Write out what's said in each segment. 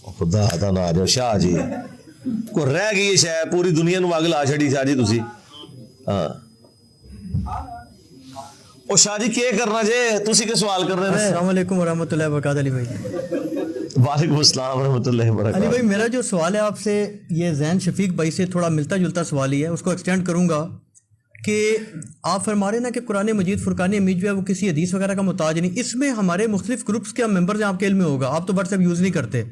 خدا دا نہ آ جاؤ شاہ جی کو رہ گئی ہے شاید پوری دنیا نو اگ لا چھڑی شاہ جی تسی ہاں او شاہ جی کیا کرنا جے تسی کے سوال کر رہے ہیں؟ السلام علیکم ورحمۃ اللہ وبرکاتہ علی بھائی۔ وعلیکم السلام ورحمۃ اللہ وبرکاتہ۔ علی بھائی میرا جو سوال ہے آپ سے یہ زین شفیق بھائی سے تھوڑا ملتا جلتا سوال ہی ہے، اس کو ایکسٹینڈ کروں گا کہ آپ فرما رہے ہیں نا کہ قرآن مجید فرقان حمید جو ہے وہ کسی حدیث وغیرہ کا محتاج نہیں، اس میں ہمارے مختلف گروپس کے ہم ممبرز ہیں، آپ کے علم میں ہوگا، آپ تو واٹس ایپ یوز نہیں کرتے،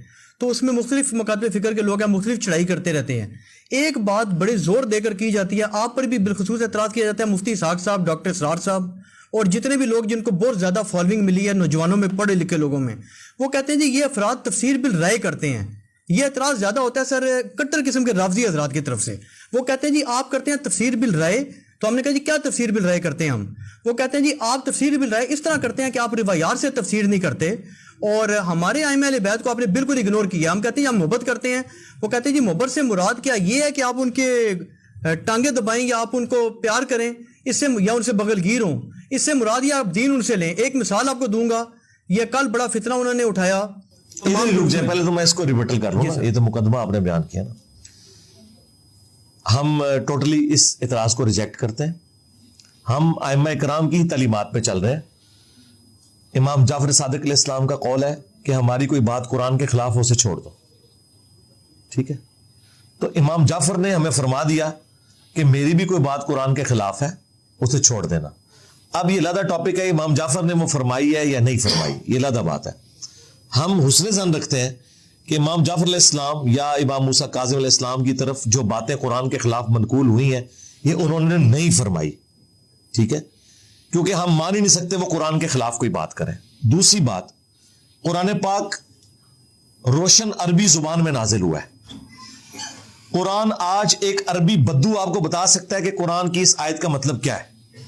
تو اس میں مختلف مکاتب فکر کے لوگ ہیں، مختلف چڑھائی کرتے رہتے ہیں۔ ایک بات بڑے زور دے کر کی جاتی ہے، آپ پر بھی بالخصوص اعتراض کیا جاتا ہے، مفتی اسحاق صاحب، ڈاکٹر اسرار صاحب اور جتنے بھی لوگ جن کو بہت زیادہ فالوئنگ ملی ہے نوجوانوں میں، پڑھے لکھے لوگوں میں، وہ کہتے ہیں جی یہ افراد تفسیر بالرائے کرتے ہیں۔ یہ اعتراض زیادہ ہوتا ہے سر کٹر قسم کے رافضی حضرات کی طرف سے، وہ کہتے ہیں جی آپ کرتے ہیں تفسیر بالرائے، تو ہم نے کہا جی کیا تفسیر بالرائے کرتے ہیں ہم؟ وہ کہتے ہیں جی آپ تفسیر بالرائے اس طرح کرتے ہیں کہ آپ روایات سے تفسیر نہیں کرتے، اور ہمارے ائمہ اہل بیت کو آپ نے بالکل اگنور کیا۔ ہم کہتے ہیں ہم محبت کرتے ہیں، وہ کہتے ہیں جی محبت سے مراد کیا یہ ہے کہ آپ ان کے ٹانگیں دبائیں یا آپ ان کو پیار کریں، اس سے یا ان سے بغل گیر ہوں، اس سے مراد یہ آپ دین ان سے لیں۔ ایک مثال آپ کو دوں گا، یہ کل بڑا فتنہ انہوں نے اٹھایا، رک جائیں پہلے تو میں اس کو ریبٹل کر لوں نا، یہ تو مقدمہ آپ نے بیان کیا نا، ہم ٹوٹلی اس اعتراض کو ریجیکٹ کرتے ہیں، ہم ائمہ کرام کی تعلیمات پہ چل رہے ہیں۔ امام جعفر صادق علیہ السلام کا قول ہے کہ ہماری کوئی بات قرآن کے خلاف ہو اسے چھوڑ دو، ٹھیک ہے؟ تو امام جعفر نے ہمیں فرما دیا کہ میری بھی کوئی بات قرآن کے خلاف ہے اسے چھوڑ دینا۔ اب یہ علیحدہ ٹاپک ہے امام جعفر نے وہ فرمائی ہے یا نہیں فرمائی، یہ علیحدہ بات ہے۔ ہم حسن ظن رکھتے ہیں کہ امام جعفر علیہ السلام یا امام موسیٰ کاظم علیہ السلام کی طرف جو باتیں قرآن کے خلاف منقول ہوئی ہیں یہ انہوں نے نہیں فرمائی، ٹھیک ہے؟ کیونکہ ہم مان ہی نہیں سکتے وہ قرآن کے خلاف کوئی بات کریں۔ دوسری بات، قرآن پاک روشن عربی زبان میں نازل ہوا ہے۔ قرآن آج ایک عربی بدو آپ کو بتا سکتا ہے کہ قرآن کی اس آیت کا مطلب کیا ہے،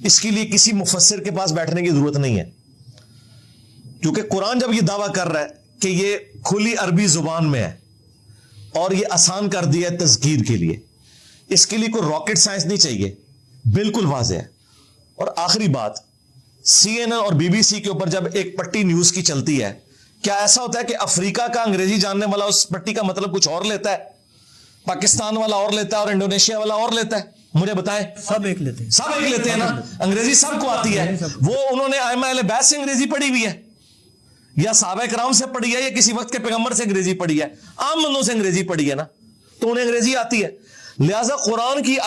اس کے لیے کسی مفسر کے پاس بیٹھنے کی ضرورت نہیں ہے، کیونکہ قرآن جب یہ دعویٰ کر رہا ہے کہ یہ کھلی عربی زبان میں ہے اور یہ آسان کر دیا ہے تذکیر کے لیے، اس کے لیے کوئی راکٹ سائنس نہیں چاہیے، بالکل واضح ہے۔ اور آخری بات، سی این این اور بی بی سی کے اوپر جب ایک پٹی نیوز کی چلتی ہے، کیا ایسا ہوتا ہے کہ افریقہ کا انگریزی جاننے والا اس پٹی کا مطلب کچھ اور لیتا ہے، پاکستان والا اور لیتا ہے اور انڈونیشیا والا اور لیتا ہے؟ مجھے بتائیں، سب ایک لیتے ہیں، سب ایک لیتے ہیں نا، انگریزی سب کو آتی ہے۔ وہ انہوں نے ائمہ اہل بیت سے انگریزی پڑھی ہوئی ہے یا صحابہ کرام سے پڑھی ہے یا کسی وقت کے پیغمبر سے انگریزی پڑھی ہے، عام بندوں سے انگریزی پڑھی ہے نا، تو انہیں انگریزی آتی ہے۔ لہٰذا قرآن کی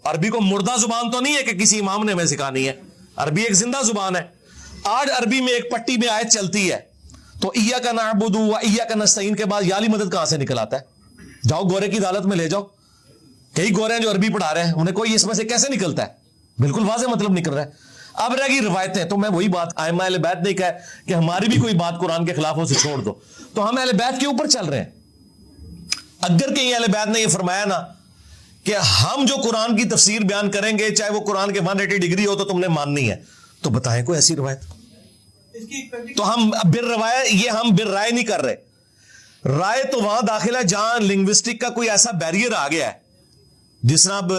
عربی کو مردہ زبان تو نہیں ہے کہ کسی امام نے ہمیں سکھانی ہے، عربی ایک زندہ زبان ہے۔ آج عربی میں ایک پٹی میں آیت چلتی ہے تو ایاک نعبد و ایاک نستعین کے بعد یا علی مدد کہاں سے نکل آتا ہے؟ جاؤ گورے کی عدالت میں لے جاؤ، کئی گورے ہیں جو عربی پڑھا رہے ہیں، انہیں کوئی اس میں سے کیسے نکلتا ہے؟ بالکل واضح مطلب نکل رہا ہے۔ اب رہ گئی روایتیں، تو میں وہی بات، ائمہ اہل بیت نے کہا کہ ہماری بھی کوئی بات قرآن کے خلاف ہو اسے چھوڑ دو، تو ہم اہل بیت کے اوپر چل رہے ہیں۔ اگر کہیں اہل بیت نے یہ فرمایا نا کہ ہم جو قرآن کی تفسیر بیان کریں گے چاہے وہ قرآن کے 180 ڈگری ہو تو تم نے ماننی ہے، تو بتائیں کوئی ایسی روایت؟ تو ہم بالروایت، یہ ہم بالرائے نہیں کر رہے۔ رائے تو وہاں داخل ہے جہاں لنگوسٹک کا کوئی ایسا بیریئر آ گیا ہے، جس طرح اب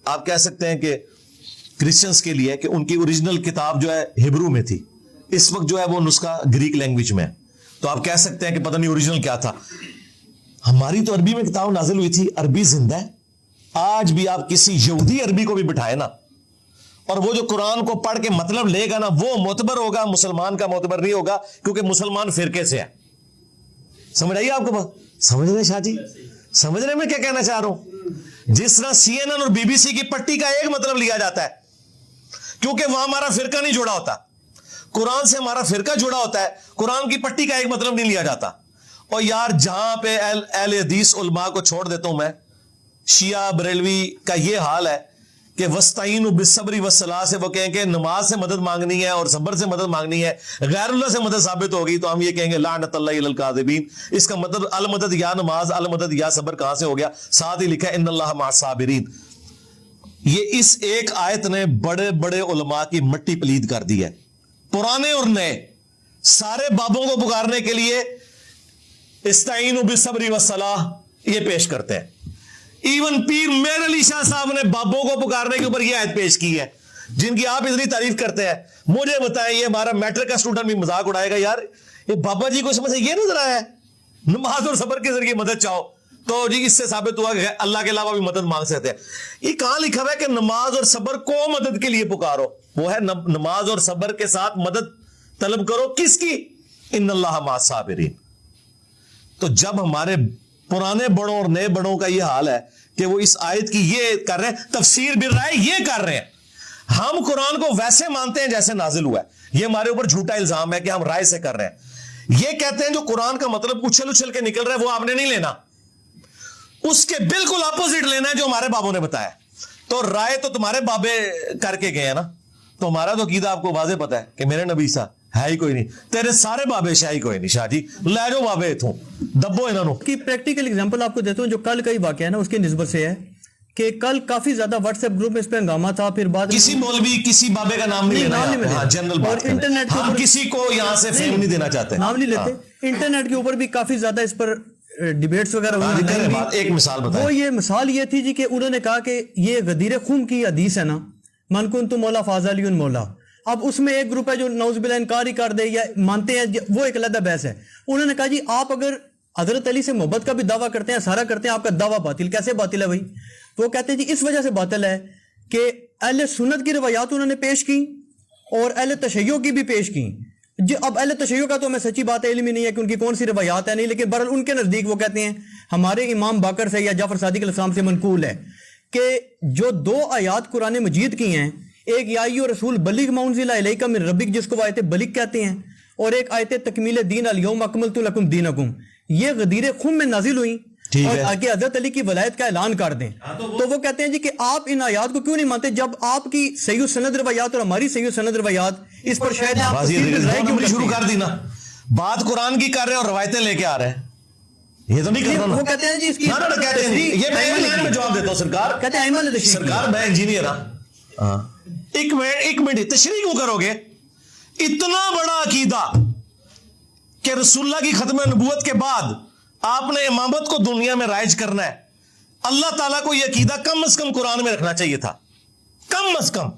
آپ کہہ سکتے ہیں کہ کرسچنس کے لیے کہ ان کی اوریجنل کتاب جو ہے ہبرو میں تھی، اس وقت جو ہے وہ نسخہ گریک لینگویج میں ہے، تو آپ کہہ سکتے ہیں کہ پتہ نہیں اوریجنل کیا تھا۔ ہماری تو عربی میں کتاب نازل ہوئی تھی، عربی زندہ ہے۔ آج بھی آپ کسی یہودی عربی کو بھی بٹھائے نا، اور وہ جو قرآن کو پڑھ کے مطلب لے گا نا، وہ معتبر ہوگا، مسلمان کا معتبر نہیں ہوگا، کیونکہ مسلمان فرقے سے ہے۔ سمجھ آئیے آپ کو بات؟ سمجھ رہے شاہ جی؟ سمجھ رہے میں کیا کہنا چاہ رہا ہوں؟ جس طرح سی این این اور بی بی سی کی پٹی کا ایک مطلب لیا جاتا ہے کیونکہ وہاں ہمارا فرقہ نہیں جڑا ہوتا، قرآن سے ہمارا فرقہ جڑا ہوتا ہے، قرآن کی پٹی کا ایک مطلب نہیں لیا جاتا۔ اور یار جہاں پہ اہل حدیث علماء کو چھوڑ دیتا ہوں میں، شیعہ بریلوی کا یہ حال ہے کہ وستعینوا بالصبر والصلاۃ سے وہ کہیں کہ نماز سے مدد مانگنی ہے اور صبر سے مدد مانگنی ہے، غیر اللہ سے مدد ثابت ہوگی تو ہم یہ کہیں گے لعنت اللہ علی الکاذبین۔ اس کا مطلب المدد یا نماز، المدد یا صبر کہاں سے ہو گیا؟ ساتھ ہی لکھا ہے ان اللہ مع الصابرین۔ یہ اس ایک آیت نے بڑے بڑے علماء کی مٹی پلید کر دی ہے، پرانے اور نئے سارے بابوں کو پکارنے کے لیے استعینوا بالصبر والصلاۃ یہ پیش کرتے ہیں۔ ایون پیر میر علی شاہ صاحب نے بابوں کو پکارنے کے اوپر یہ آیت پیش کی ہے، جن کی آپ اتنی تعریف کرتے ہیں۔ مجھے بتائیں، یہ ہمارا میٹرک کا اسٹوڈنٹ بھی مذاق اڑائے گا، یار یہ بابا جی کو اس میں سے یہ نظر آیا ہے نماز اور صبر کے ذریعے مدد چاہو تو جی اس سے ثابت ہوا کہ اللہ کے علاوہ بھی مدد مانگ سکتے ہیں. یہ کہاں لکھا ہوا ہے کہ نماز اور صبر کو مدد کے لیے پکارو؟ وہ ہے نماز اور صبر کے ساتھ مدد طلب کرو. کس کی؟ ان اللہ مع الصابرین. تو جب ہمارے پرانے بڑوں اور نئے بڑوں کا یہ حال ہے کہ وہ اس آیت کی یہ کر رہے ہیں, تفسیر بالرائے یہ کر رہے ہیں, ہم قرآن کو ویسے مانتے ہیں جیسے نازل ہوا ہے. یہ ہمارے اوپر جھوٹا الزام ہے کہ ہم رائے سے کر رہے ہیں. یہ کہتے ہیں جو قرآن کا مطلب اچھل اچھل کے نکل رہا ہے وہ آپ نے نہیں لینا, اس کے بالکل اپوزٹ لینا ہے جو ہمارے بابوں نے بتایا. تو رائے تو تمہارے بابے کر کے گئے ہیں نا, تو ہمارا تو عقیدہ آپ کو واضح پتا ہے کہ میرے نبی سا ہے ہی کوئی نہیں, تیرے سارے بابے شاہ ہی کوئی نہیں. شاہ جی لے جو بابے اتوں دبو انہوں کی پریکٹیکل اگزامپل آپ کو دیتا ہوں جو کل کا ہی واقعہ ہے نا, اس کی نسبت سے ہے کہ کل کافی زیادہ واٹس ایپ گروپ میں اس پہ ہنگامہ تھا. پھر بعد کسی مولوی کسی بابے کا نام نہیں لینا, ہاں جنرل بات کریں, انٹرنیٹ ہم کسی کو یہاں سے فیم نہیں دینا چاہتے, نام نہیں لیتے. انٹرنیٹ کے اوپر بھی کافی زیادہ اس پر ڈیبیٹس وغیرہ ہوئی. ایک مثال بتائیں. وہ یہ مثال یہ تھی جی کہ انہوں نے کہا کہ یہ غدیر خم کی حدیث ہے نا, من کنت مولا فاز علی مولا. اب اس میں ایک گروپ ہے جو نعوذ باللہ انکار ہی کر دے یا مانتے ہیں, وہ ایک علیحدہ بحث ہے. انہوں نے کہا جی آپ اگر حضرت علی سے محبت کا بھی دعویٰ کرتے ہیں, سارا کرتے ہیں, آپ کا دعویٰ باطل. کیسے باطل ہے بھائی؟ وہ کہتے ہیں جی اس وجہ سے باطل ہے کہ اہل سنت کی روایات انہوں نے پیش کی اور اہل تشیع کی بھی پیش کی. جو اب اہل تشیع کا تو ہمیں سچی بات علم ہی نہیں ہے کہ ان کی کون سی روایات ہے نہیں, لیکن بہرحال ان کے نزدیک وہ کہتے ہیں ہمارے امام باقر سے یا جعفر صادق علیہ السلام سے منقول ہے کہ جو 2 آیات قرآن مجید کی ہیں, ایک یا ایھا رسول بلغ ما انزل الیک من ربک جس کو آیت بلغ کہتے ہیں, اور ایک آیت تکمیل دین الیوم اکملت لکم دینکم, یہ غدیر خم میں نازل ہوئی اور آگے حضرت علی کی ولایت کا اعلان کر دیں. تو وہ کہتے ہیں جی کہ آپ ان آیات کو کیوں نہیں مانتے جب آپ کی صحیح سند روایات اور ہماری صحیح سند روایات اس پر شاید آپ شروع کر دی نا, بات قرآن کی کر رہے ہیں اور روایتیں لے کے آ رہے ہیں. یہ تو نہیں کرنا. وہ کہتے ہیں جی اس کی یہ میں جواب دیتا ہوں سرکار, کہتے ہیں سرکار میں انجینئر ہوں. ایک منٹ تشریح کیوں کرو گے؟ اتنا بڑا عقیدہ کہ رسول اللہ کی ختم نبوت کے بعد آپ نے امامت کو دنیا میں رائج کرنا ہے. اللہ تعالیٰ کو یہ عقیدہ کم از کم قرآن میں رکھنا چاہیے تھا, کم از کم.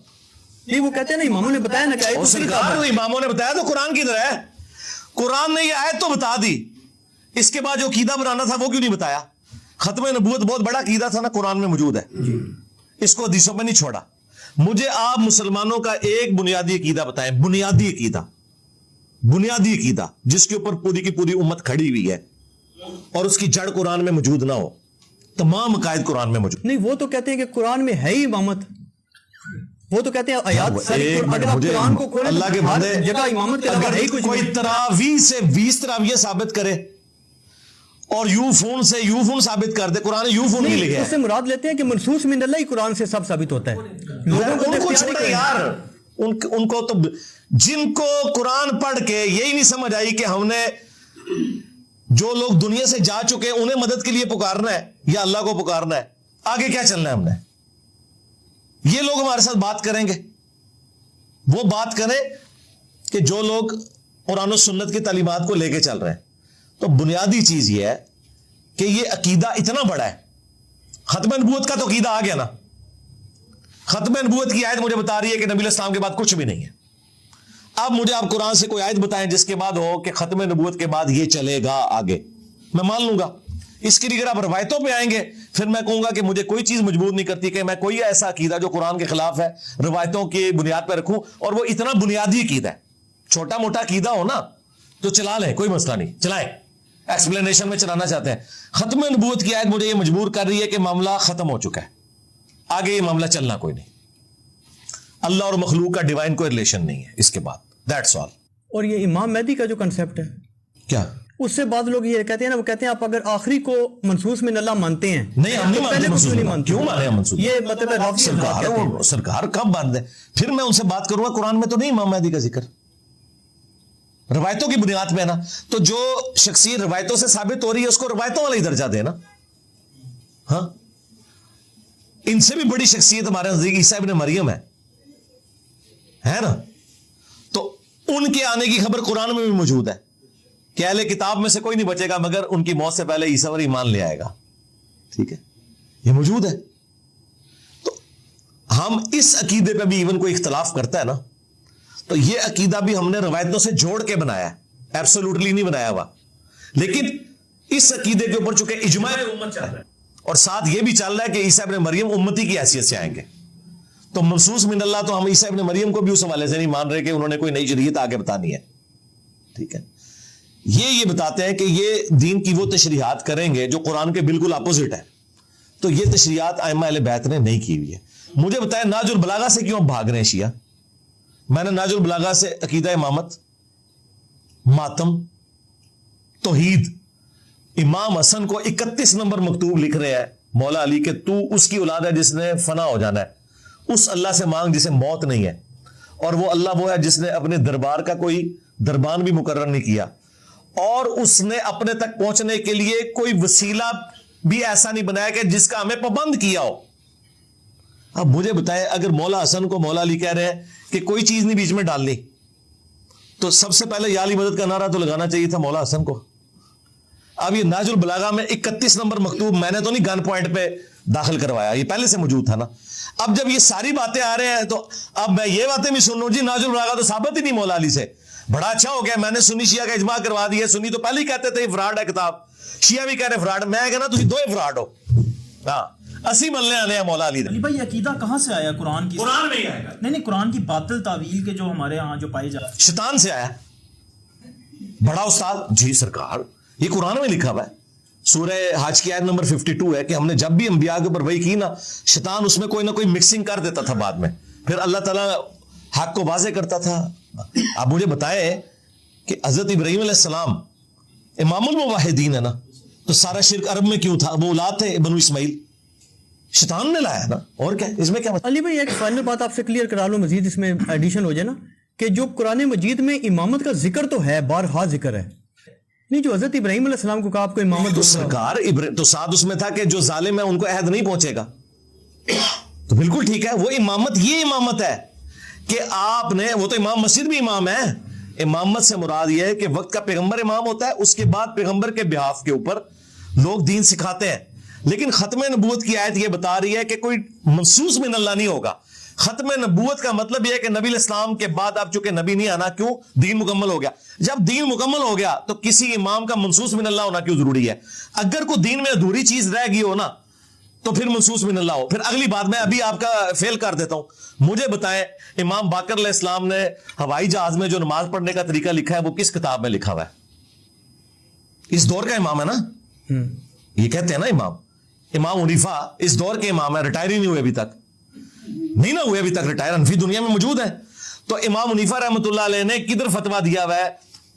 نہیں وہ کہتے ہیں نا اماموں نے بتایا نا کہ سرکار اماموں نے بتایا تو قرآن کی طرح ہے. قرآن نے یہ آیت تو بتا دی, اس کے بعد جو عقیدہ بنانا تھا وہ کیوں نہیں بتایا؟ ختم نبوت بہت بڑا عقیدہ تھا نا, قرآن میں موجود ہے, اس کو حدیثوں میں نہیں چھوڑا. مجھے آپ مسلمانوں کا ایک بنیادی عقیدہ بتائیں, بنیادی عقیدہ جس کے اوپر پوری کی پوری امت کھڑی ہوئی ہے اور اس کی جڑ قرآن میں موجود نہ ہو. تمام عقائد قرآن میں موجود. نہیں وہ تو کہتے ہیں کہ قرآن میں ہے ہی امامت, وہ تو کہتے ہیں آیات قرآن کو کھولیں اللہ کے بندے جگہ امامت کے علاوہ ہے ہی کچھ. کوئی تراویح سے 20 تراویح ثابت کرے اور یوفون سے یوفون ثابت کر دے, قرآن یوفون نہیں لکھا ہے. اس سے مراد لیتے ہیں کہ منصوص من اللہ ہی قرآن سے سب ثابت ہوتا ہے. ان کو چھوڑے یار, ان کو تو جن کو قرآن پڑھ کے یہی نہیں سمجھ آئی کہ ہم نے جو لوگ دنیا سے جا چکے انہیں مدد کے لیے پکارنا ہے یا اللہ کو پکارنا ہے, آگے کیا چلنا ہے ہم نے. یہ لوگ ہمارے ساتھ بات کریں گے, وہ بات کریں کہ جو لوگ قرآن و سنت کی تعلیمات کو لے کے چل رہے ہیں. تو بنیادی چیز یہ ہے کہ یہ عقیدہ اتنا بڑا ہے. ختم نبوت کا تو عقیدہ آ گیا نا, ختم نبوت کی آیت مجھے بتا رہی ہے کہ نبی علیہ السلام کے بعد کچھ بھی نہیں ہے. اب مجھے آپ قرآن سے کوئی آیت بتائیں جس کے بعد ہو کہ ختم نبوت کے بعد یہ چلے گا آگے, میں مان لوں گا. اس کے لیے اگر آپ روایتوں پہ آئیں گے پھر میں کہوں گا کہ مجھے کوئی چیز مجبور نہیں کرتی کہ میں کوئی ایسا عقیدہ جو قرآن کے خلاف ہے روایتوں کی بنیاد پہ رکھوں, اور وہ اتنا بنیادی عقیدہ ہے. چھوٹا موٹا عقیدہ ہو نا تو چلا لیں, کوئی مسئلہ نہیں, چلائیں, ایکسپلینیشن میں چلانا چاہتے ہیں. ختم نبوت کی آیت مجھے یہ مجبور کر رہی ہے کہ معاملہ ختم ہو چکا ہے, آگے یہ معاملہ چلنا کوئی نہیں. اللہ اور مخلوق کا ڈیوائن کوئی ریلیشن نہیں ہے اس کے بعد, دیٹس آل. اور یہ امام مہدی کا جو کنسیپٹ ہے کیا, اس سے بعض لوگ یہ کہتے ہیں نا, وہ کہتے ہیں آپ اگر آخری کو منصوص من اللہ مانتے ہیں, نہیں ہم نہیں مانتے منصوص, کیوں مانے ہم منصوص؟ یہ مطلب سرکار کب باندھ دے. پھر میں ان سے بات کروں گا قرآن میں تو نہیں امام مہدی کا ذکر, روایتوں کی بنیاد پہ نا. تو جو شخصیت روایتوں سے ثابت ہو رہی ہے اس کو روایتوں والا ہی درجہ دے نا. ہاں, ان سے بھی بڑی شخصیت ہمارے نزدیک عیسیٰ ابن مریم ہے نا. تو ان کے آنے کی خبر قرآن میں بھی موجود ہے کہ اہل کتاب میں سے کوئی نہیں بچے گا مگر ان کی موت سے پہلے عیسیٰ پر ایمان لے آئے گا. ٹھیک ہے, یہ موجود ہے. تو ہم اس عقیدے پہ بھی ایون کوئی اختلاف کرتا ہے نا, تو یہ عقیدہ بھی ہم نے روایتوں سے جوڑ کے بنایا ہے, ایبسولوٹلی نہیں بنایا ہوا. لیکن اس عقیدے کے اوپر چونکہ اجماع امت چل رہا ہے اور ساتھ یہ بھی چل رہا ہے کہ عیسیٰ ابن مریم امتی کی حیثیت سے آئیں گے، تو منصوص من اللہ تو ہم عیسیٰ ابن مریم کو بھی اس حوالے سے نہیں مان رہے کہ انہوں نے کوئی نئی شریعت آگے بتانی ہے. ٹھیک ہے، یہ بتاتے ہیں کہ یہ دین کی وہ تشریحات کریں گے جو قرآن کے بالکل اپوزٹ ہے. تو یہ تشریحات ائمہ اہل بیت نے نہیں کی ہوئی ہے. مجھے بتائیں ناج البلاغہ سے کیوں بھاگ رہے ہیں شیعہ؟ میں نے ناج البلاغہ سے عقیدہ امامت، ماتم، توحید، امام حسن کو 31 نمبر مکتوب لکھ رہے ہیں مولا علی کہ تو اس کی اولاد ہے جس نے فنا ہو جانا ہے، اس اللہ سے مانگ جسے موت نہیں ہے، اور وہ اللہ وہ ہے جس نے اپنے دربار کا کوئی دربان بھی مقرر نہیں کیا، اور اس نے اپنے تک پہنچنے کے لیے کوئی وسیلہ بھی ایسا نہیں بنایا کہ جس کا ہمیں پابند کیا ہو. اب مجھے بتائیں اگر مولا حسن کو مولا علی کہہ رہے ہیں کہ کوئی چیز نہیں بیچ میں ڈالنی، تو سب سے پہلے یا علی مدد کا نعرہ تو لگانا چاہیے تھا مولا حسن کو. اب یہ ناج البلاغہ میں 31 نمبر مکتوب میں نے تو نہیں گن پوائنٹ پہ داخل کروایا، یہ پہلے سے موجود تھا نا. اب جب یہ ساری باتیں آ رہے ہیں تو اب میں یہ باتیں بھی سن لوں جی ناج البلاغہ تو ثابت ہی نہیں مولا علی سے. بڑا اچھا ہو گیا میں نے سنی شیعہ کا اجماع کروا دیا. سنی تو پہلے ہی کہتے تھے فراڈ ہے کتاب، شیعہ بھی کہہ رہے فراڈ. میں کہنا تھی دو فراڈ ہو. ہاں اسی ملنے آنے ہیں مولا علی. علی بھائی یہ عقیدہ کہاں سے آیا؟ قرآن کی؟ قرآن میں ہی آئے گا. نہیں قرآن کی باطل تعویل کے جو ہمارے ہاں جو پائے جا رہے ہیں شیطان سے آیا. بڑا استاد جی سرکار یہ قرآن میں لکھا ہوا ہے، سورہ حج کی آیت نمبر 52 ہے کہ ہم نے جب بھی انبیاء کے اوپر وحی کی نا، شیطان اس میں کوئی نہ کوئی مکسنگ کر دیتا تھا بعد میں، پھر اللہ تعالیٰ حق کو واضح کرتا تھا. آپ مجھے بتائیں کہ حضرت ابراہیم علیہ السلام امام الموحدین ہے نا، تو سارا شرک عرب میں کیوں تھا؟ وہ اولاد تھے بنو اسماعیل، شیطان نے لایا نا. اور کیا اس میں کیا مطلب؟ علی بھائی ایک فائنل بات آپ سے کلیئر کرا لو، مزید اس میں ایڈیشن ہو جائے نا، کہ جو قرآن مجید میں امامت کا ذکر تو ہے، بارہا ذکر ہے، نہیں جو حضرت ابراہیم علیہ السلام کو کہا آپ کو امامت تو سرکار تو ساتھ اس میں تھا کہ جو ظالم ہے ان کو عہد نہیں پہنچے گا. تو بالکل ٹھیک ہے، وہ امامت یہ امامت ہے کہ آپ نے، وہ تو امام مسجد بھی امام ہے. امامت سے مراد یہ ہے کہ وقت کا پیغمبر امام ہوتا ہے، اس کے بعد پیغمبر کے بہاف کے اوپر لوگ دین سکھاتے ہیں. لیکن ختم نبوت کی آیت یہ بتا رہی ہے کہ کوئی منصوص من اللہ نہیں ہوگا. ختم نبوت کا مطلب یہ ہے کہ نبی علیہ السلام کے بعد اب چونکہ نبی نہیں آنا، کیوں؟ دین مکمل ہو گیا. جب دین مکمل ہو گیا تو کسی امام کا منصوص من اللہ ہونا کیوں ضروری ہے؟ اگر کوئی دین میں ادھوری چیز رہ گئی ہو نا تو پھر منصوص من اللہ ہو. پھر اگلی بات میں ابھی آپ کا فیل کر دیتا ہوں. مجھے بتائیں امام باقر علیہ السلام نے ہوائی جہاز میں جو نماز پڑھنے کا طریقہ لکھا ہے وہ کس کتاب میں لکھا ہوا ہے؟ اس دور کا امام ہے نا، یہ کہتے ہیں نا امام حنیفہ اس دور کے امام ہے، ریٹائر ہی نہیں ہوئے ابھی تک، نہیں نہ ہوئے ابھی تک ریٹائر، انفی دنیا میں موجود ہے. تو امام حنیفہ رحمۃ اللہ علیہ نے کدھر فتویٰ دیا ہوا ہے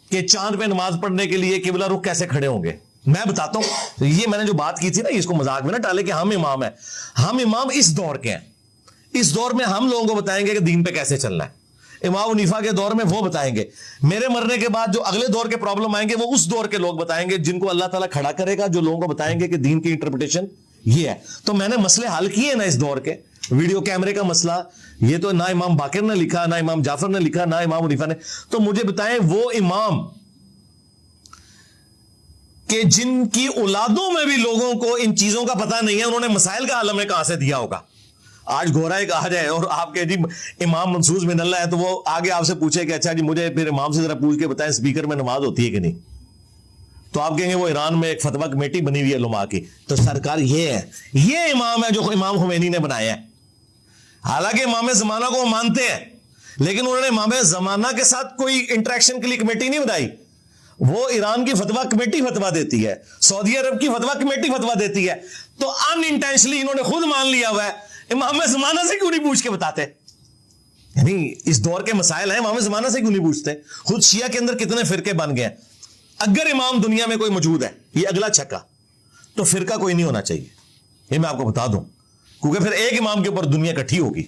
کہ چاند پہ نماز پڑھنے کے لیے قبلہ رخ کیسے کھڑے ہوں گے؟ میں بتاتا ہوں. یہ میں نے جو بات کی تھی نا، اس کو مذاق میں نہ ڈالے کہ ہم امام ہیں. ہم امام اس دور کے ہیں. اس دور میں ہم لوگوں کو بتائیں گے کہ دین پہ کیسے چلنا ہے. امام حنیفہ کے دور میں وہ بتائیں گے. میرے مرنے کے بعد جو اگلے دور کے پرابلم آئیں گے وہ اس دور کے لوگ بتائیں گے، جن کو اللہ تعالیٰ کھڑا کرے گا، جو لوگوں کو بتائیں گے کہ دین کی انٹرپریٹیشن یہ ہے. تو میں نے مسئلے حل کیے نا اس دور کے. ویڈیو کیمرے کا مسئلہ یہ تو نہ امام باقر نے لکھا، نہ امام جعفر نے لکھا، نہ امام حنیفہ نے. تو مجھے بتائیں وہ امام کہ جن کی اولادوں میں بھی لوگوں کو ان چیزوں کا پتہ نہیں ہے، انہوں نے مسائل کا حل ہمیں کہاں سے دیا ہوگا؟ آج گورا ایک آ جائے اور آپ کے جی امام منصوص من اللہ ہے تو وہ آگے آپ سے پوچھے کہ اچھا جی مجھے پھر امام سے ذرا پوچھ کے بتائیں اسپیکر میں نماز ہوتی ہے کہ نہیں، تو آپ کہیں گے وہ ایران میں ایک فتویٰ کمیٹی بنی ہوئی ہے علماء کی. تو سرکار یہ ہے، یہ امام ہے جو امام خمینی نے بنایا ہے. حالانکہ امام زمانہ کو وہ مانتے ہیں، لیکن انہوں نے امام زمانہ کے ساتھ کوئی انٹریکشن کے لیے کمیٹی نہیں بنائی. وہ ایران کی فتویٰ کمیٹی فتویٰ دیتی ہے، سعودی عرب کی فتویٰ کمیٹی فتویٰ دیتی ہے. تو ان انٹینشنلی انہوں نے خود مان لیا ہوا ہے. امام زمانہ سے کیوں نہیں پوچھ کے بتاتے؟ یعنی اس دور کے مسائل ہیں، امام زمانہ سے کیوں نہیں پوچھتے؟ خود شیعہ کے اندر کتنے فرقے بن گئے ہیں. اگر امام دنیا میں کوئی موجود ہے، یہ اگلا چھکا، تو فرقہ کوئی نہیں ہونا چاہیے. یہ میں آپ کو بتا دوں، کیونکہ پھر ایک امام کے اوپر دنیا اکٹھی ہوگی.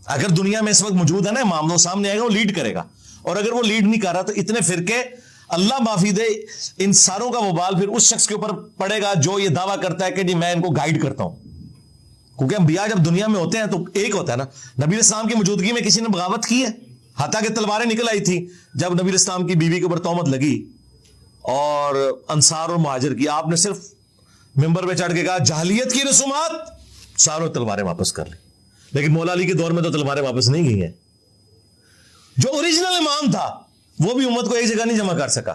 اگر دنیا میں اس وقت موجود ہے نا امام، وہ سامنے آئے گا، وہ لیڈ کرے گا. اور اگر وہ لیڈ نہیں کر رہا تو اتنے فرقے، اللہ معافی دے، ان ساروں کا وبال پھر اس شخص کے اوپر پڑے گا جو یہ دعویٰ کرتا ہے کہ جی میں ان کو گائیڈ کرتا ہوں. کیونکہ انبیاء جب دنیا میں ہوتے ہیں تو ایک ہوتا ہے نا. نبی علیہ السلام کی موجودگی میں کسی نے بغاوت کی ہے؟ حتیٰ کہ تلواریں نکل آئی تھی جب نبی علیہ السلام کی بیوی کے اوپر تہمت لگی اور انصار اور مہاجر کی. آپ نے صرف ممبر پہ چڑھ کے کہا جاہلیت کی رسومات، ساروں تلواریں واپس کر لی. لیکن مولا علی کے دور میں تو تلواریں واپس نہیں گئی ہیں. جو اوریجنل امام تھا وہ بھی امت کو ایک جگہ نہیں جمع کر سکا.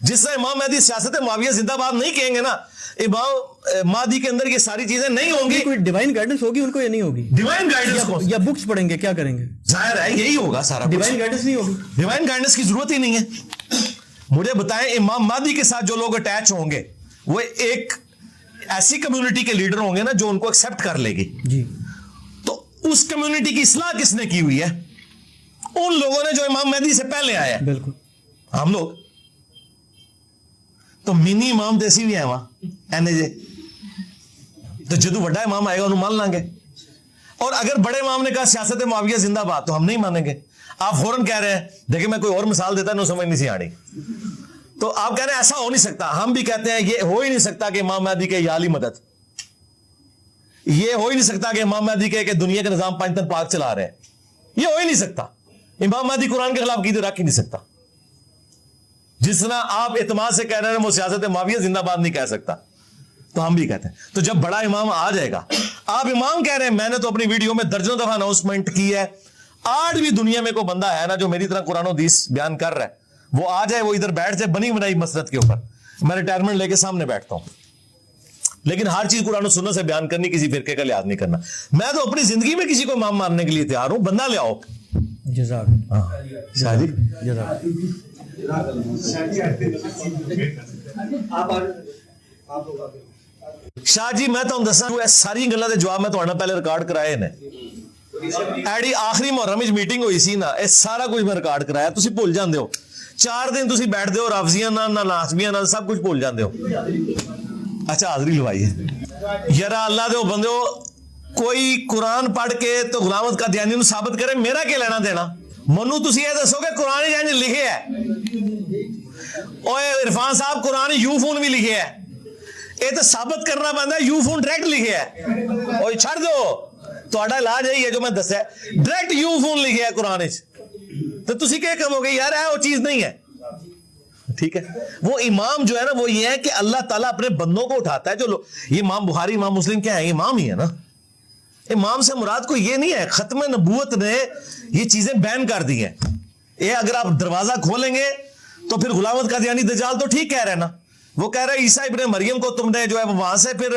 جس طرح امام مہدی سیاست معاویہ زندہ باد نہیں کہیں گے نا, امام مہدی کے اندر یہ ساری چیزیں نہیں ہوں گی. کوئی ڈیوائن گائیڈنس ہوگی ان کو یا نہیں ہوگی؟ ڈیوائن گائیڈنس کو یا بکس پڑھیں گے, کیا کریں گے؟ ظاہر ہے یہی ہوگا سارا. ڈیوائن گائیڈنس نہیں ہوگی, ڈیوائن گائیڈنس کی ضرورت ہی نہیں ہے. مجھے بتائیں امام مہدی کے ساتھ جو لوگ اٹیچ ہوں گے وہ ایک ایسی کمیونٹی کے لیڈر ہوں گے نا جو ان کو ایکسپٹ کر لے گی. جی, تو اس کمیونٹی کی اصلاح کس نے کی ہوئی ہے؟ ان لوگوں نے جو امام مہدی سے پہلے آئے ہیں. بالکل. ہم لوگ تو منی امام دیسی بھی ہیں وہاں اینے جے, تو جدو بڑا امام آئے گا انہوں مان لیں گے. اور اگر بڑے امام نے کہا سیاست معاویہ زندہ باد تو ہم نہیں مانیں گے. آپ فوراً کہہ رہے ہیں, دیکھیں میں کوئی اور مثال دیتا نو سمجھ نہیں سی آنی, تو آپ کہہ رہے ہیں ایسا ہو نہیں سکتا. ہم بھی کہتے ہیں یہ ہو ہی نہیں سکتا کہ امام مہدی کے یا علی مدد, یہ ہو ہی نہیں سکتا کہ امام مہدی کہ دنیا کے نظام پنجتن پاک چلا رہے ہیں, یہ ہو ہی نہیں سکتا. امام مہدی قرآن کے خلاف عقیدے رکھ ہی نہیں سکتا. جس طرح آپ اعتماد سے کہہ رہے ہیں وہ سیاست معاویہ زندہ باد نہیں کہہ سکتا, تو ہم بھی کہتے ہیں. تو جب بڑا امام آ جائے گا, آپ امام کہہ رہے ہیں, میں نے تو اپنی ویڈیو میں درجنوں دفعہ اناؤنسمنٹ کی ہے, آج بھی دنیا میں کوئی بندہ ہے نا جو میری طرح قرآن و حدیث بیان کر رہا ہے, وہ آ جائے, وہ ادھر بیٹھ جائے بنی بنائی مسرت کے اوپر, میں ریٹائرمنٹ لے کے سامنے بیٹھتا ہوں. لیکن ہر چیز قرآن و سنت سے بیان کرنی, کسی فرقے کا لحاظ نہیں کرنا. میں تو اپنی زندگی میں کسی کو امام ماننے کے لیے تیار ہوں, بندہ لے آؤ. جزاک شاہ جی جزاک. شاہ جی میں تو دسا ساری گلوں کے جواب میں تو پہلے ریکارڈ کرائے نے. ایڈی آخری محرم میٹنگ ہوئی سی نا, یہ سارا کچھ میں ریکارڈ کرایا, تسی بھول جاندے ہو. 4 دن تسی بیٹھتے ہو رافضیاں نہ ناسبیاں نہ, سب کچھ بھول جاندے ہو. اچھا حاضری لوائی ہے یار, اللہ دے بندے ہو, کوئی قرآن پڑھ کے تو غلام احمد قادیانی نو ثابت کرے, میرا کیا لینا دینا؟ منو تسی یہ دسو کہ قرآن جانج لکھے ہے, اوے عرفان صاحب قرآن یو فون بھی لکھے ہے, یہ تو ثابت کرنا بنتا ہے یو فون ڈائریکٹ لکھے ہے. اوے چھڑ دو, تہاڈا علاج یہی ہے جو میں دسیا, ڈائریکٹ یو فون لکھے ہے قرآن وچ, تو تسی کیا کہو گے یار وہ چیز نہیں ہے. ٹھیک ہے, وہ امام جو ہے نا وہ یہ ہے کہ اللہ تعالیٰ اپنے بندوں کو اٹھاتا ہے. جو یہ امام بخاری امام مسلم کیا ہے, امام ہی ہے نا. امام سے مراد کو یہ نہیں ہے, ختم نبوت نے یہ چیزیں بین کر دی ہیں. یہ اگر آپ دروازہ کھولیں گے تو پھر غلام احمد قادیانی دجال تو ٹھیک کہہ رہے ہیں نا, وہ کہہ رہے عیسیٰ ابن مریم کو تم نے جو ہے وہاں سے پھر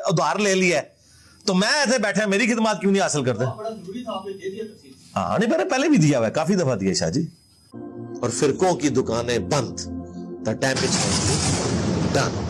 ادھار لے لیا ہے, تو میں ایسے بیٹھے میری خدمات کیوں نہیں حاصل کرتے؟ ہاں نہیں, میں نے پہلے بھی دیا ہوا ہے, کافی دفعہ دیا شاہ جی. اور فرقوں کی دکانیں بند, the damage has been done.